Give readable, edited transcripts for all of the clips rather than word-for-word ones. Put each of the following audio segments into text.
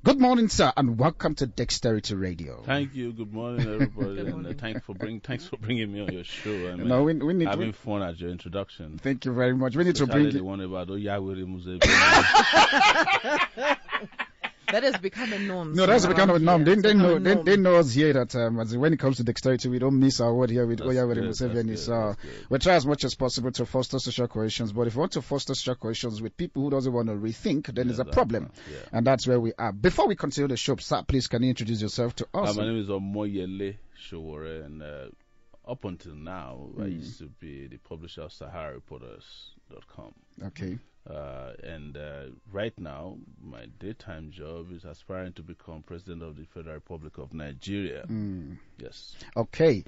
Good morning, sir, and welcome to Dexterity Radio. Thank you. Good morning, everybody. Good morning. And thanks for bringing me on your show. I mean, no, we need having fun at your introduction. Thank you very much. We need to bring the one about That has become a norm. No, that's become a norm. They know us here that when it comes to dexterity, we don't miss our word here with Oyawere Museveni. So we try as much as possible to foster social cohesions. But if we want to foster social cohesions with people who doesn't want to rethink, then there's a problem. Yeah. And that's where we are. Before we continue the show, sir, please can you introduce yourself to us? My name is Omoyele Sowore, and up until now, I used to be the publisher of SAHARA Okay. And right now, my daytime job is aspiring to become President of the Federal Republic of Nigeria. Yes. Okay.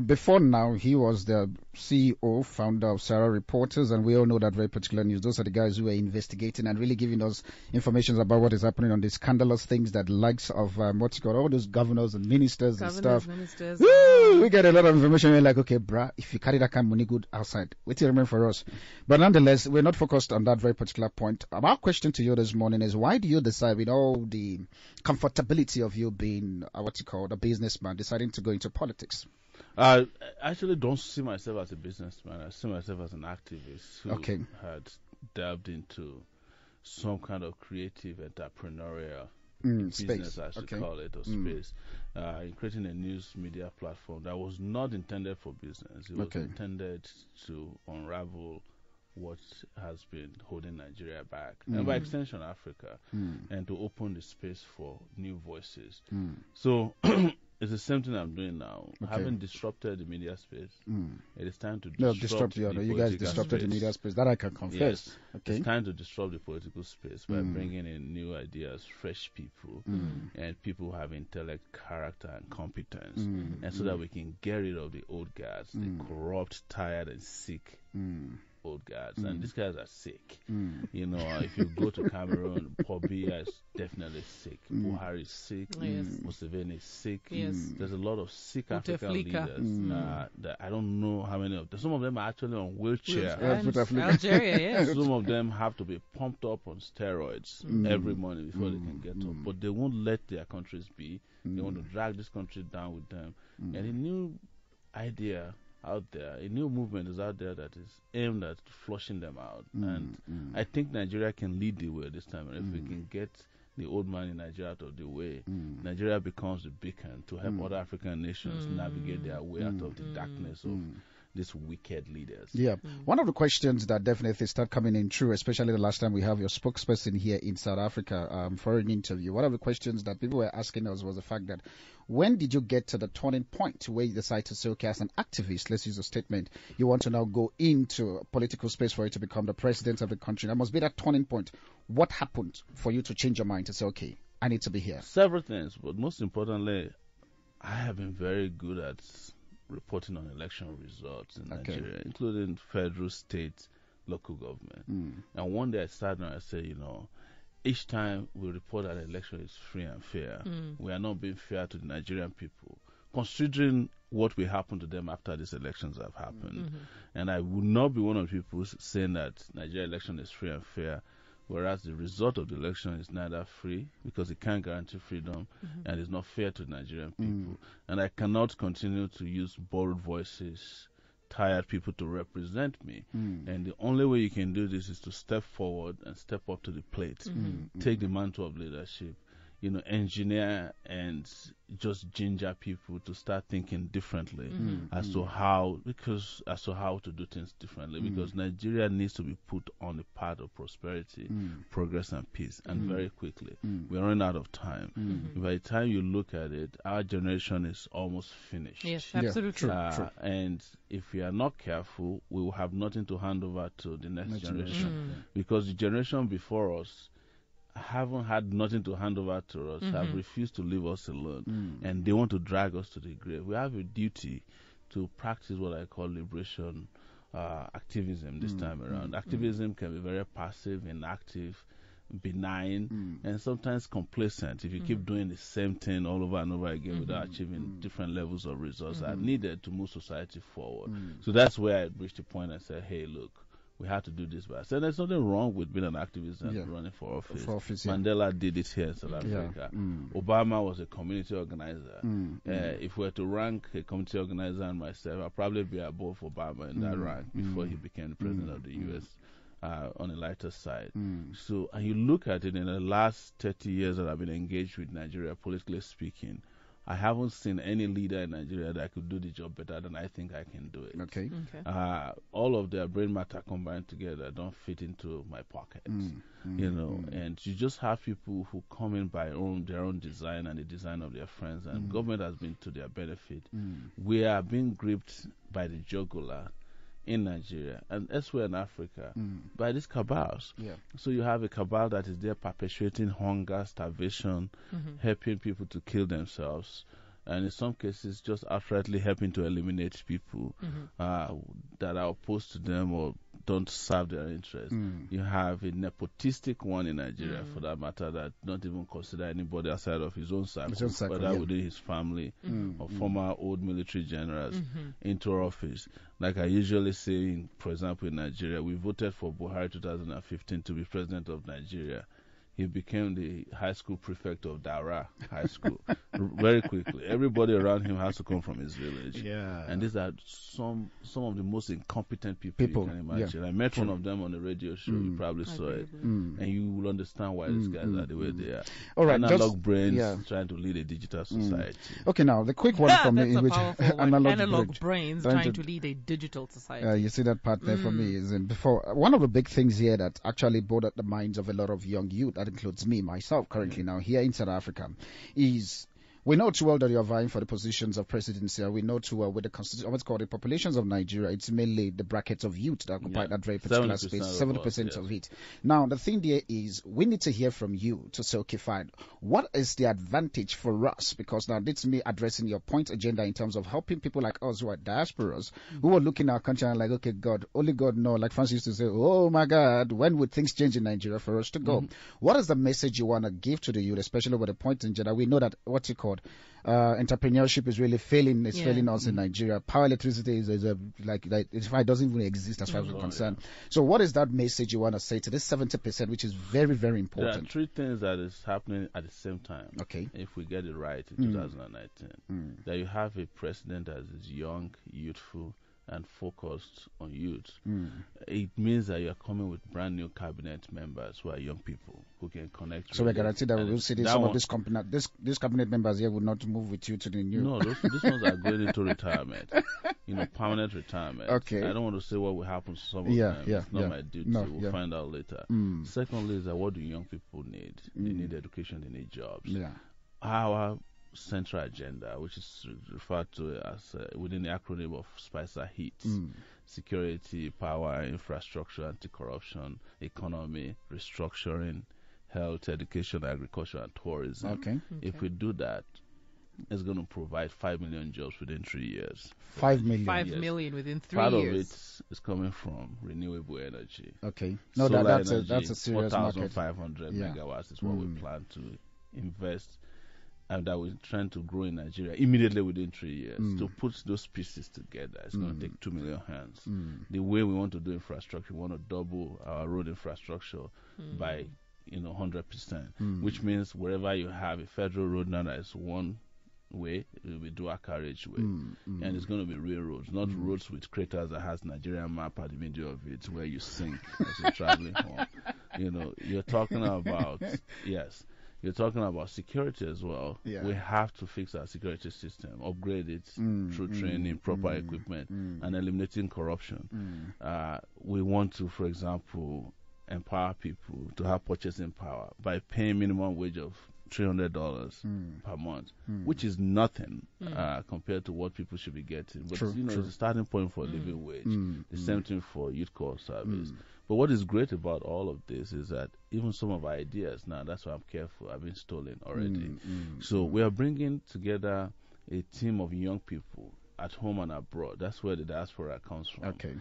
Before now, he was the CEO, founder of SAHARA Reporters, and we all know that very particular news. Those are the guys who are investigating and really giving us information about what is happening on these scandalous things that likes of all those governors and ministers and stuff. Woo! We get a lot of information. We're like, okay, bruh, if you carry that kind of money good outside, wait till remain for us. But nonetheless, we're not focused on that very particular point. Our question to you this morning is, why do you decide, with all the comfortability of you being a businessman, deciding to go into politics? I actually don't see myself as a businessman. I see myself as an activist who had delved into some kind of creative entrepreneurial business, I should call it, or space, in creating a news media platform that was not intended for business. It was intended to unravel what has been holding Nigeria back, and by extension Africa, and to open the space for new voices. So it's the same thing I'm doing now. Having disrupted the media space, it is time to disrupt you guys disrupted the media space. That I can confess. Yes. It's time to disrupt the political space by bringing in new ideas, fresh people, and people who have intellect, character, and competence, and so that we can get rid of the old guards, the corrupt, tired, and sick old guys, and these guys are sick. You know, if you go to Cameroon, Paul Biya is definitely sick. Buhari is sick. Museveni is sick. There's a lot of sick African leaders that I don't know how many of them. Some of them are actually on wheelchair. Algeria, yes. Some of them have to be pumped up on steroids every morning before they can get up. But they won't let their countries be. They want to drag this country down with them. And a new idea out there, a new movement is out there that is aimed at flushing them out. And I think Nigeria can lead the way this time. And if we can get the old man in Nigeria out of the way, Nigeria becomes the beacon to help other African nations navigate their way out of the darkness of these wicked leaders. Yeah. One of the questions that definitely start coming in true, especially the last time we have your spokesperson here in South Africa for an interview, one of the questions that people were asking us was the fact that, when did you get to the turning point where you decided to say, okay, as an activist, let's use a statement, you want to now go into a political space for you to become the president of the country? There must be that turning point. What happened for you to change your mind to say, okay, I need to be here? Several things, but most importantly, I have been very good at reporting on election results in Nigeria, including federal, state, local government. And one day I started and I said, you know, each time we report that an election is free and fair, we are not being fair to the Nigerian people, considering what will happen to them after these elections have happened. And I would not be one of the people saying that Nigeria election is free and fair, whereas the result of the election is neither free, because it can't guarantee freedom, and it's not fair to the Nigerian people. And I cannot continue to use borrowed voices, tired people to represent me. And the only way you can do this is to step forward and step up to the plate, take the mantle of leadership, you know, engineer and just ginger people to start thinking differently as to how to do things differently, because Nigeria needs to be put on the path of prosperity, progress, and peace, and very quickly. We're running out of time. By the time you look at it, our generation is almost finished. Yes, absolutely. True. And if we are not careful, we will have nothing to hand over to the next generation, because the generation before us haven't had nothing to hand over to us, have refused to leave us alone, and they want to drag us to the grave. We have a duty to practice what I call liberation activism this time around. Activism can be very passive, inactive, benign, and sometimes complacent if you keep doing the same thing all over and over again without achieving different levels of results that are needed to move society forward. So that's where I reached the point and said, hey, look, we had to do this. But I said there's nothing wrong with being an activist and running for office. Mandela did it here in South Africa. Obama was a community organizer. If we were to rank a community organizer and myself, I'd probably be above Obama in that rank before he became the president of the U.S. On the lighter side. So, and you look at it in the last 30 years that I've been engaged with Nigeria, politically speaking, I haven't seen any leader in Nigeria that could do the job better than I think I can do it. Okay. All of their brain matter combined together don't fit into my pockets, you know. And you just have people who come in by their own design and the design of their friends, and government has been to their benefit. We are being gripped by the jugular in Nigeria and elsewhere in Africa by these cabals. So you have a cabal that is there perpetuating hunger, starvation, helping people to kill themselves, and in some cases just outrightly helping to eliminate people that are opposed to them or don't serve their interests. You have a nepotistic one in Nigeria, for that matter, that don't even consider anybody outside of his own circle, whether within his family or former old military generals into office. Like I usually say, for example, in Nigeria, we voted for Buhari 2015 to be president of Nigeria. He became the high school prefect of Daura High School very quickly. Everybody around him has to come from his village. And these are some of the most incompetent people you can imagine. I met one of them on the radio show. You probably saw it. And you will understand why these guys are the way they are. All right, analog brains trying to lead a digital society. Okay, now, the quick one from me. Analog brains trying to lead a digital society. You see that part there for me is one of the big things here that actually bothered the minds of a lot of young youth, that includes me, myself, currently now here in South Africa, is we know too well that you're vying for the positions of presidency, and we know too well with the constitution, what's called the populations of Nigeria, it's mainly the brackets of youth that occupy that very particular space, 70% of it. Now, the thing there is, we need to hear from you to say, okay, fine, what is the advantage for us? Because now this is me addressing your point agenda in terms of helping people like us who are diasporas, who are looking at our country and like, okay, God, only God knows. Like Francis used to say, oh my God, when would things change in Nigeria for us to go? What is the message you want to give to the youth, especially with the point agenda? We know that what's it called? Entrepreneurship is really failing. It's failing us in Nigeria. Power electricity is like it doesn't even exist as far as we're concerned. So what is that message you want to say to this 70%, which is very, very important? There are three things that is happening at the same time. Okay. If we get it right in 2019, that you have a president that is young, youthful, and focused on youth. It means that you are coming with brand new cabinet members who are young people who can connect. So we guarantee that we will see some of these cabinet members here will not move with you to the new. No, these ones are going into retirement. Permanent retirement. Okay. I don't want to say what will happen to some of them. It's not my duty. We'll find out later. Secondly, is that what do young people need? They need education. They need jobs. Our central agenda, which is referred to as within the acronym of SPICER HEAT, security, power, infrastructure, anti-corruption, economy, restructuring, health, education, agriculture, and tourism. Okay. If we do that, it's going to provide 5 million jobs within 3 years. 5 million? 5 million within 3 Part years. Part of it is coming from renewable energy. Okay. No, that's a serious market. 4,500 megawatts is what we plan to invest, and that we're trying to grow in Nigeria immediately within 3 years. To put those pieces together, it's going to take 2 million hands. The way we want to do infrastructure, we want to double our road infrastructure by 100%, which means wherever you have a federal road now that is one way, it will be dual carriageway, and it's going to be real roads, not roads with craters that has Nigerian map at the middle of it where you sink as you're traveling home. You're talking about You're talking about security as well. We have to fix our security system, upgrade it through training, proper equipment, and eliminating corruption. We want to, for example, empower people to have purchasing power by paying minimum wage of $300 per month, which is nothing compared to what people should be getting. But it's a starting point for a living wage. The same thing for youth corps service. But what is great about all of this is that even some of our ideas now, that's why I'm careful, have been stolen already. So we are bringing together a team of young people at home and abroad. That's where the diaspora comes from. Okay.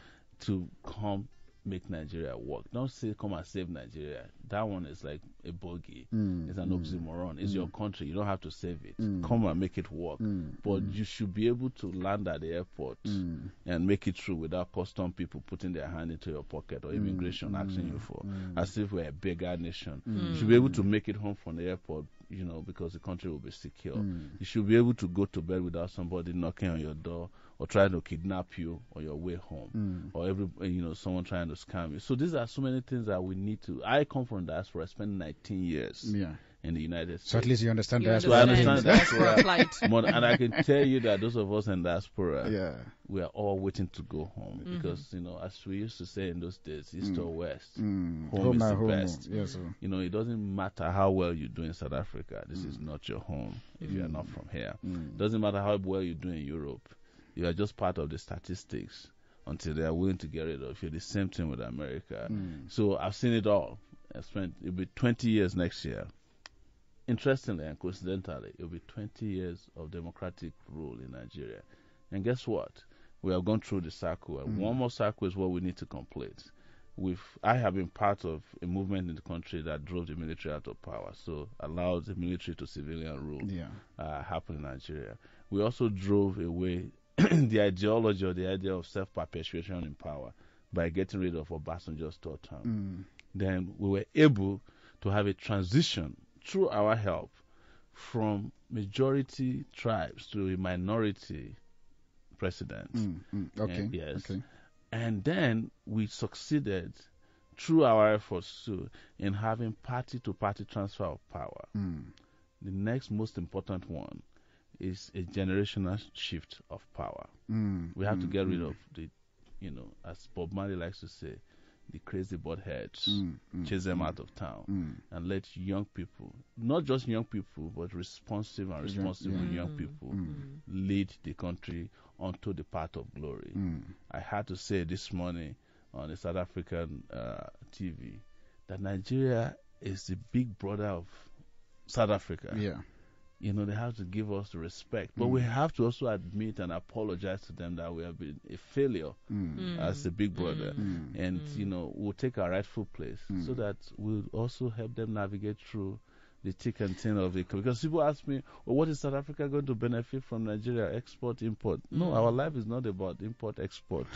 To come make Nigeria work. Don't say come and save Nigeria. That one is like a bogey. It's an oxymoron. It's your country. You don't have to save it. Come and make it work. But you should be able to land at the airport and make it through without custom people putting their hand into your pocket or immigration asking you for, as if we're a bigger nation. You should be able to make it home from the airport, because the country will be secure. You should be able to go to bed without somebody knocking on your door or trying to kidnap you on your way home, or someone trying to scam you. So these are so many things that we need to. I come from diaspora. I spent 19 years in the United States. So at least you understand diaspora. So I understand diaspora. And I can tell you that those of us in diaspora, we are all waiting to go home because, as we used to say in those days, east or west, home is the best. Yes, it doesn't matter how well you do in South Africa. This is not your home if you are not from here. It doesn't matter how well you do in Europe. You are just part of the statistics until they are willing to get rid of you. The same thing with America. So I've seen it all. It'll be 20 years next year. Interestingly and coincidentally, it'll be 20 years of democratic rule in Nigeria. And guess what? We have gone through the cycle. And one more cycle is what we need to complete. I have been part of a movement in the country that drove the military out of power, so allowed the military to civilian rule happen in Nigeria. We also drove away the ideology or the idea of self-perpetuation in power by getting rid of Obasanjo's third term. Then we were able to have a transition through our help from majority tribes to a minority president. And then we succeeded through our efforts too in having party-to-party transfer of power. The next most important one is a generational shift of power. We have to get rid of the, as Bob Marley likes to say, the crazy buttheads, chase them out of town, and let young people, not just young people, but responsive and responsible young people lead the country onto the path of glory. I had to say this morning on the South African TV that Nigeria is the big brother of South Africa. They have to give us the respect. But we have to also admit and apologize to them that we have been a failure as a big brother. And, we'll take our rightful place so that we'll also help them navigate through the thick and thin of it. Because people ask me, what is South Africa going to benefit from Nigeria? Export, import. No, our life is not about import, export.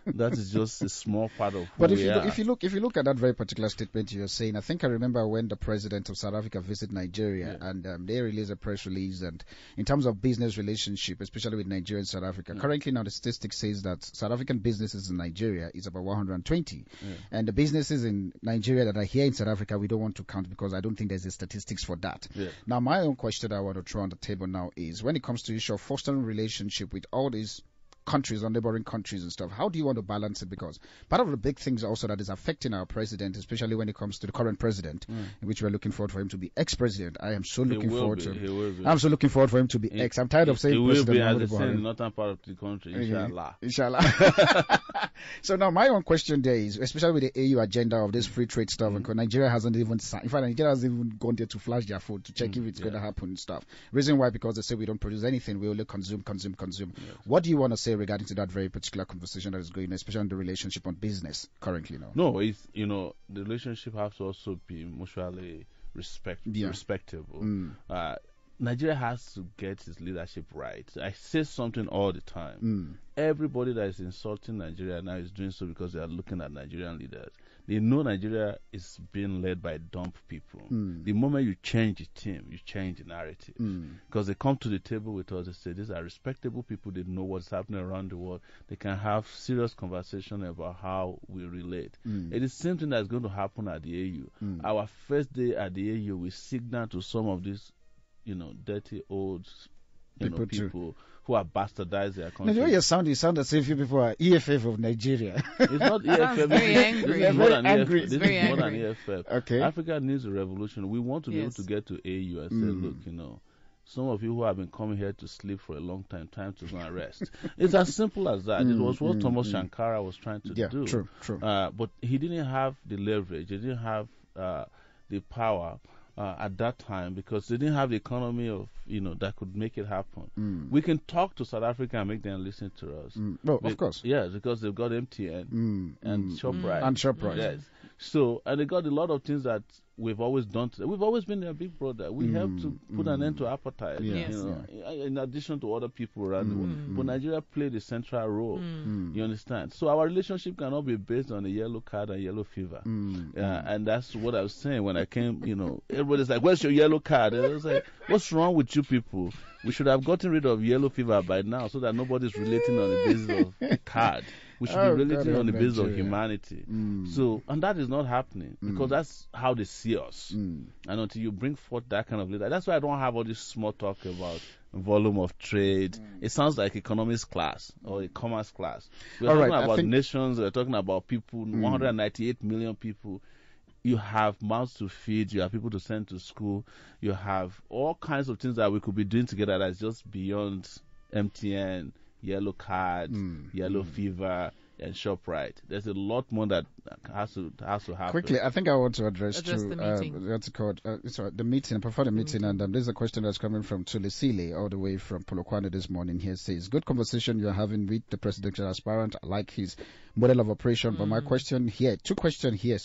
That is just a small part of who we are. If you look at that very particular statement you're saying, I think I remember when the president of South Africa visited Nigeria and they released a press release, and in terms of business relationship, especially with Nigeria and South Africa, currently now the statistics says that South African businesses in Nigeria is about 120, and the businesses in Nigeria that are here in South Africa we don't want to count because I don't think there's a statistics for that. Now my own question I want to throw on the table now is, when it comes to the issue of fostering relationship with all these countries or neighboring countries and stuff, how do you want to balance it? Because part of the big things also that is affecting our president, especially when it comes to the current president, in which we're looking forward for him to be ex-president. I am so looking forward to him. I'm so looking forward for him to be ex. I'm tired of saying president. He will be, as I said, in the northern part of the country, inshallah. Inshallah. So now my own question there is, especially with the AU agenda of this free trade stuff, because Nigeria hasn't even signed. In fact, Nigeria hasn't even gone there to flash their phone to check if it's going to happen and stuff. Reason why? Because they say we don't produce anything. We only consume. What do you want to say regarding to that very particular conversation that is going on, especially on the relationship on business currently now? No, it's, the relationship has to also be mutually respectable. Nigeria has to get its leadership right. I say something all the time. Everybody that is insulting Nigeria now is doing so because they are looking at Nigerian leaders. They know Nigeria is being led by dumb people. The moment you change the team, you change the narrative. Because they come to the table with us, they say these are respectable people, they know what's happening around the world. They can have serious conversation about how we relate. It is the same thing that's going to happen at the AU. Our first day at the AU, we signal to some of these dirty old people who are bastardized their country. The way you sound as if you people are EFF of Nigeria. It's not EFF. Very angry. This is more than angry. EFF. This is more than EFF. Okay. Africa needs a revolution. We want to be able to get to AU and say, look, some of you who have been coming here to sleep for a long time to go and rest. It's as simple as that. It was what Thomas Sankara was trying to do. True. But he didn't have the leverage. He didn't have the power at that time because they didn't have the economy of that could make it happen. We can talk to South Africa and make them listen to us. Well, of course. Yeah, because they've got MTN and ShopRite. And ShopRite. Yes. So, and they got a lot of things that we've always done. We've always been their big brother. We helped to put an end to apartheid, in addition to other people around the world. But Nigeria played a central role. You understand? So our relationship cannot be based on a yellow card and yellow fever. And that's what I was saying when I came, everybody's like, where's your yellow card? And I was like, what's wrong with you people? We should have gotten rid of yellow fever by now so that nobody's relating on the basis of card. We should be relating on the basis of humanity. So, and that is not happening because that's how they see us. And until you bring forth that kind of leader, that's why I don't have all this small talk about volume of trade. It sounds like economics class or a commerce class. We're talking about nations, we're talking about people, 198 million people. You have mouths to feed, you have people to send to school, you have all kinds of things that we could be doing together that's just beyond MTN, yellow cards, yellow fever, and ShopRite. There's a lot more that has to happen. Quickly, I think I want to address the meeting. What's it called? The meeting, before the meeting, and there's a question that's coming from Tulisile all the way from Polokwane this morning. Here says, good conversation you're having with the presidential aspirant. I like his model of operation, but my question here, two questions here,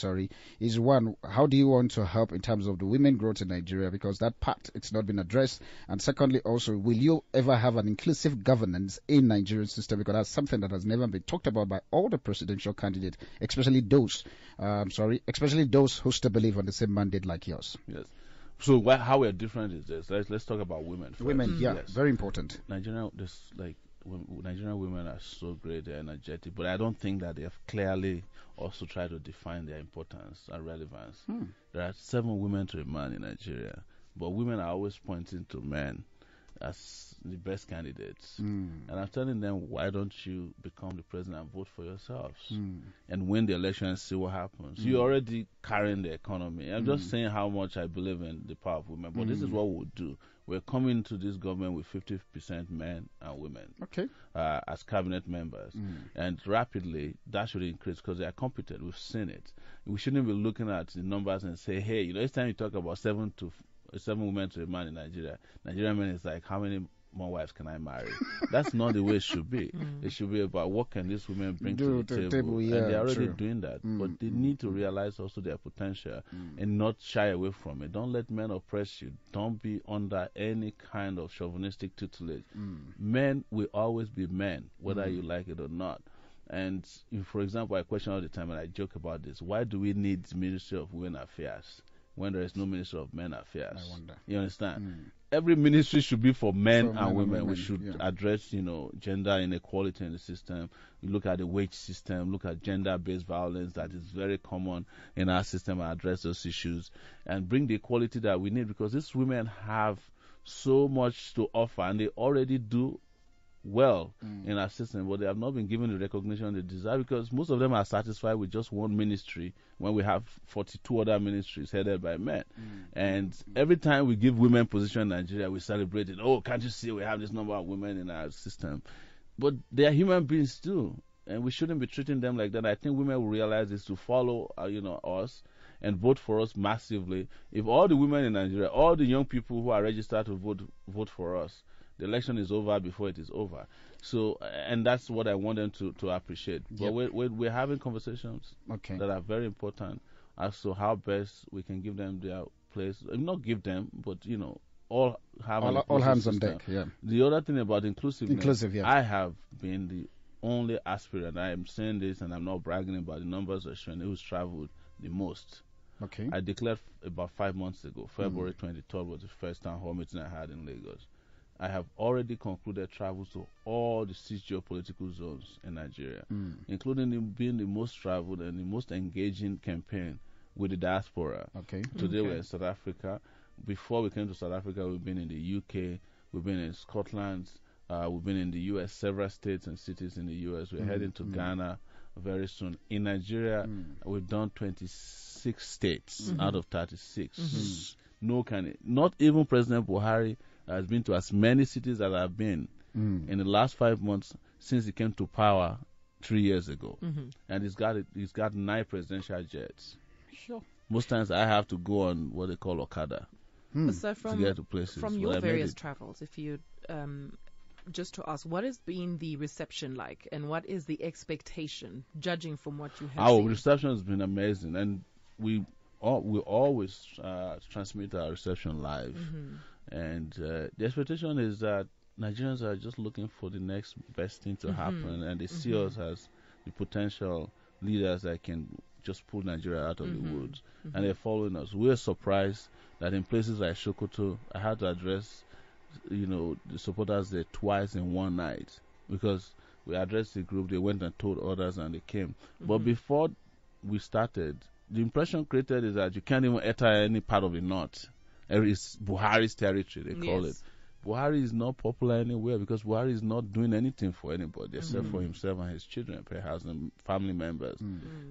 is one, how do you want to help in terms of the women growth in Nigeria? Because that part, it's not been addressed. And secondly, also, will you ever have an inclusive governance in Nigerian system? Because that's something that has never been talked about by all the presidential candidates, especially those who still believe on the same mandate like yours. Yes. So how we are different is this. Let's talk about women first. Women, yes. Very important. Nigerian women are so great, they're energetic, but I don't think that they have clearly also tried to define their importance and relevance. There are 7 women to a man in Nigeria, but women are always pointing to men as the best candidates. And I'm telling them, why don't you become the president and vote for yourselves and win the election and see what happens? You're already carrying the economy. I'm just saying how much I believe in the power of women, but this is what we'll do. We're coming to this government with 50% men and women as cabinet members. And rapidly, that should increase because they are competent. We've seen it. We shouldn't be looking at the numbers and say, hey, each time you talk about 7 women to a man in Nigeria, Nigerian men is like, how many more wives can I marry? That's not the way it should be. It should be about what can these women bring to the table. And they're already doing that. But they need to realize also their potential and not shy away from it. Don't let men oppress you. Don't be under any kind of chauvinistic tutelage. Men will always be men, whether you like it or not. And for example, I question all the time, and I joke about this, why do we need the Ministry of Women Affairs when there is no Ministry of Men Affairs? I wonder. You understand? Every ministry should be for men and women. We should address, gender inequality in the system. We look at the wage system, look at gender-based violence that is very common in our system, and address those issues and bring the equality that we need, because these women have so much to offer and they already do well in our system, but they have not been given the recognition they deserve, because most of them are satisfied with just one ministry when we have 42 other ministries headed by men. And every time we give women position in Nigeria, we celebrate it. Oh, can't you see we have this number of women in our system? But they are human beings too, and we shouldn't be treating them like that. I think women will realize this to follow us and vote for us massively. If all the women in Nigeria, all the young people who are registered to vote for us, the election is over before it is over. So, and that's what I want them to appreciate. But we're having conversations that are very important as to how best we can give them their place. Not give them, but all have all hands on deck. Yeah. The other thing about inclusiveness, yeah. I have been the only aspirant. I am saying this, and I'm not bragging about the numbers are showing who's traveled the most. I declared about 5 months ago. February 23rd was the first town hall meeting I had in Lagos. I have already concluded travels to all the 6 geopolitical zones in Nigeria, including being the most traveled and the most engaging campaign with the diaspora. Today we're in South Africa. Before we came to South Africa, we've been in the UK, we've been in Scotland, we've been in the US, several states and cities in the US. We're heading to Ghana very soon. In Nigeria, we've done 26 states out of 36. Not even President Buhari has been to as many cities as I've been in the last 5 months since he came to power 3 years ago. And he's got 9 presidential jets. Sure. Most times I have to go on what they call Okada So to get to places. from your various travels, if you just to ask, what has been the reception like, and what is the expectation, judging from what you have seen? Our reception has been amazing, and we always transmit our reception live. And the expectation is that Nigerians are just looking for the next best thing to happen, and they see us as the potential leaders that can just pull Nigeria out of the woods, and they're following us. We're surprised that in places like Sokoto, I had to address, the supporters there twice in one night, because we addressed the group, they went and told others, and they came. But before we started, the impression created is that you can't even enter any part of the north. It's Buhari's territory, they call it. Buhari is not popular anywhere because Buhari is not doing anything for anybody except for himself and his children, perhaps, and family members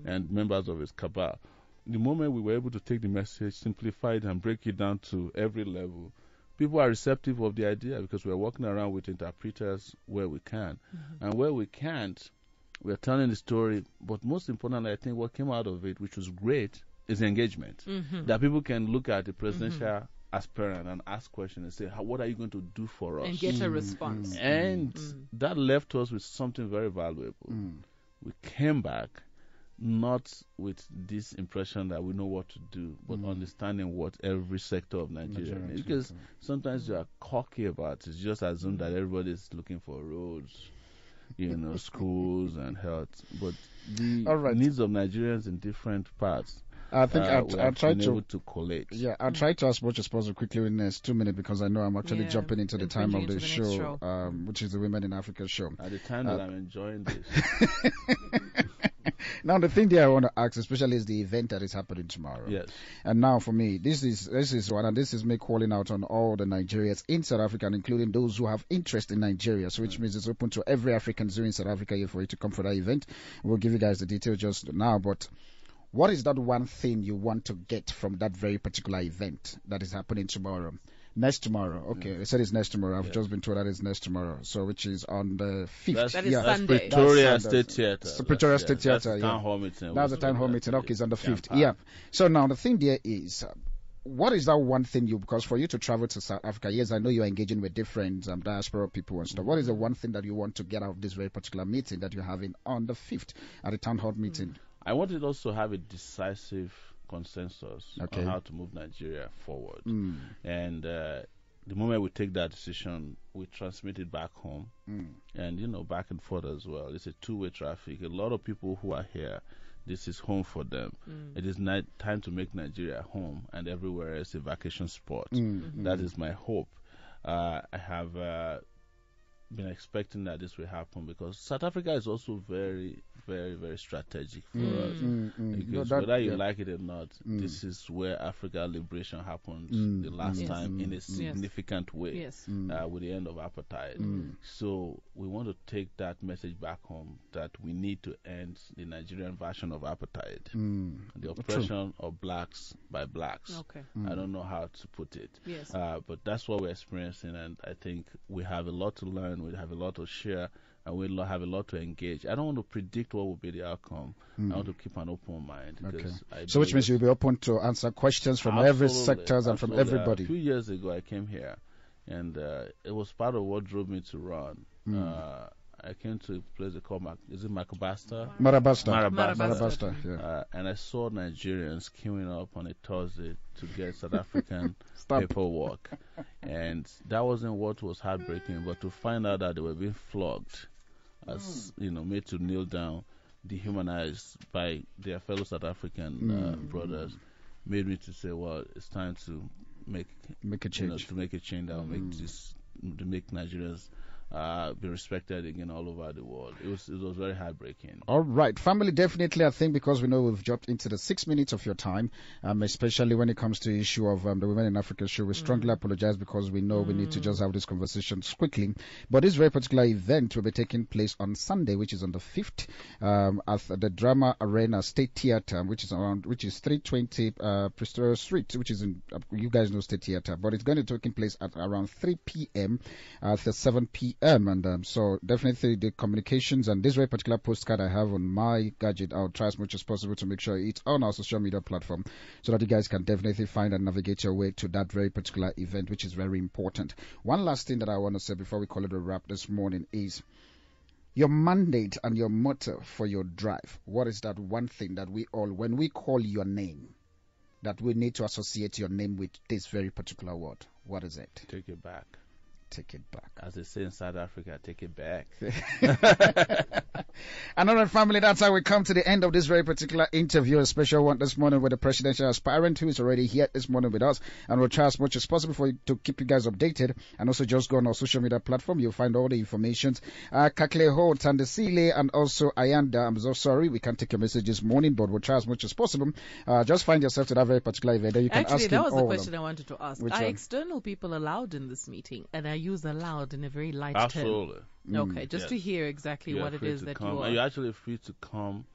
and members of his cabal. The moment we were able to take the message, simplify it, and break it down to every level, people are receptive of the idea because we're walking around with interpreters where we can. And where we can't, we're telling the story. But most importantly, I think what came out of it, which was great, is engagement. That people can look at the presidential aspirant and ask questions and say, what are you going to do for us? And get a response. And that left us with something very valuable. We came back not with this impression that we know what to do, but understanding what every sector of Nigeria needs. Because sometimes you are cocky about it. You just assume that everybody is looking for roads, schools and health. But the needs of Nigerians in different parts, I think I'll try to collate. Yeah, I'll try to as much as possible quickly in the next 2 minutes, because I know I'm actually jumping into the time of the show, which is the Women in Africa show. At the time that I'm enjoying this. Now, the thing that I want to ask, especially, is the event that is happening tomorrow. Yes. And now, for me, this is one, and this is me calling out on all the Nigerians in South Africa, including those who have interest in Nigeria. So, which means it's open to every African in South Africa here for you to come for that event. We'll give you guys the details just now, but what is that one thing you want to get from that very particular event that is happening tomorrow? Next tomorrow. Okay, they said it's next tomorrow. I've just been told that it's next tomorrow. So, which is on the 5th. That is Sunday. Pretoria State Theatre. Pretoria State Theatre, That's the town hall meeting. That's the town hall meeting. Okay, it's on the 5th. Yeah. So now the thing there is, what is that one thing because for you to travel to South Africa, yes, I know you're engaging with different diaspora people and stuff. What is the one thing that you want to get out of this very particular meeting that you're having on the 5th at the town hall meeting? I wanted also to have a decisive consensus on how to move Nigeria forward. And the moment we take that decision, we transmit it back home and, back and forth as well. It's a two-way traffic. A lot of people who are here, this is home for them. It is time to make Nigeria home, and everywhere else a vacation spot. That is my hope. I have been expecting that this will happen because South Africa is also very, very, very strategic for us. Because whether you like it or not, this is where Africa liberation happened the last time in a significant way with the end of apartheid. So we want to take that message back home that we need to end the Nigerian version of apartheid, the oppression of blacks by blacks. I don't know how to put it, but that's what we're experiencing, and I think we have a lot to learn. We have a lot to share, and we have a lot to engage. I don't want to predict what will be the outcome. I want to keep an open mind. So which means you'll be open to answer questions from every sectors and from everybody. A few years ago, I came here, and it was part of what drove me to run. I came to a place they call Marabasta, yeah. And I saw Nigerians queuing up on a Thursday to get South African paperwork. And that wasn't what was heartbreaking, but to find out that they were being flogged, as made to kneel down, dehumanized by their fellow South African brothers, made me to say, well, it's time to make a change. To make a change that will make Nigerians be respected again all over the world. It was very heartbreaking. All right, family, definitely. I think because we know we've dropped into the 6 minutes of your time, especially when it comes to the issue of the Women in Africa show, we strongly apologize because we know we need to just have this conversation quickly. But this very particular event will be taking place on Sunday, which is on the 5th, at the Drama Arena State Theatre, which is 320 Pretoria Street, which is in you guys know State Theatre, but it's going to be taking place at around 3 p.m. at the 7 p.m. p.m. And so definitely the communications and this very particular postcard I have on my gadget, I'll try as much as possible to make sure it's on our social media platform so that you guys can definitely find and navigate your way to that very particular event, which is very important. One last thing that I want to say before we call it a wrap this morning is your mandate and your motto for your drive. What is that one thing that we all, when we call your name, that we need to associate your name with this very particular word? What is it? Take it back. Take it back. As they say in South Africa, take it back. Another family, that's how we come to the end of this very particular interview, a special one this morning with the presidential aspirant who is already here this morning with us, and we'll try as much as possible for you to keep you guys updated, and also just go on our social media platform. You'll find all the information. Kakleho, Tandesile, and also Ayanda, I'm so sorry we can't take your message this morning, but we'll try as much as possible. Just find yourself to that very particular event. You can Actually, ask that was the all question I wanted to ask. Are external people allowed in this meeting? And I use allowed in a very light Absolutely. term. Okay, just to hear exactly what it is that come. you are. You're actually free to come,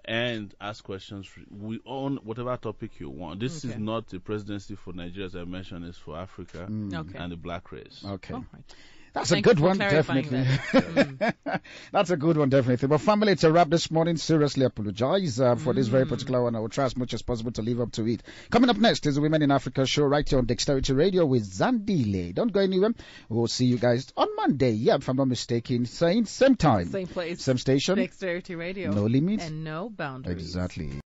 and ask questions. We own whatever topic you want. This is not the presidency for Nigeria, as I mentioned, it's for Africa and the black race. Okay. All right. That's a good one, definitely. That's a good one, definitely. But family, it's a wrap this morning. Seriously apologize for this very particular one. I will try as much as possible to live up to it. Coming up next is the Women in Africa show right here on Dexterity Radio with Zandile. Don't go anywhere. We'll see you guys on Monday. Yeah, if I'm not mistaken. Same time. Same place. Same station. Dexterity Radio. No limits. And no boundaries. Exactly.